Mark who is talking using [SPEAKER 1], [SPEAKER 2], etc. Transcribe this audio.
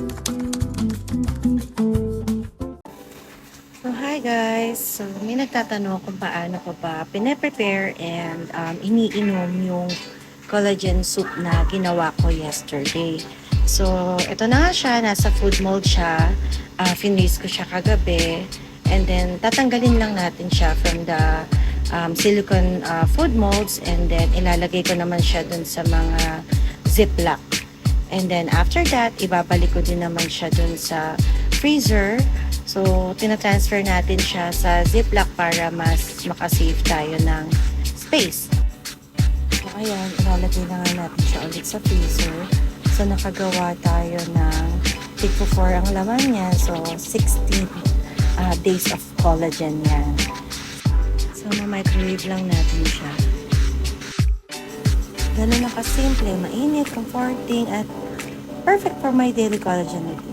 [SPEAKER 1] So, hi guys! So, may nagtatanong kung paano ko ba pine-prepare and iniinom yung collagen soup na ginawa ko yesterday. So, ito na nga siya. Nasa food mold siya. Finraise ko siya kagabi. And then, tatanggalin lang natin siya from the silicone food molds. And then, ilalagay ko naman siya dun sa mga ziplock. And then, after that, ibabalik ko din naman siya dun sa freezer. So, tinatransfer natin siya sa ziplock para mas makasave tayo ng space. So, ayan, ilalagay na nga natin siya ulit sa freezer. So, nakagawa tayo ng tig 4 ang laman niya. So, 16 days of collagen yan. So, ma-microwave lang natin siya. Ganun na kasimple, mainit, comforting, at perfect for my daily collagen routine.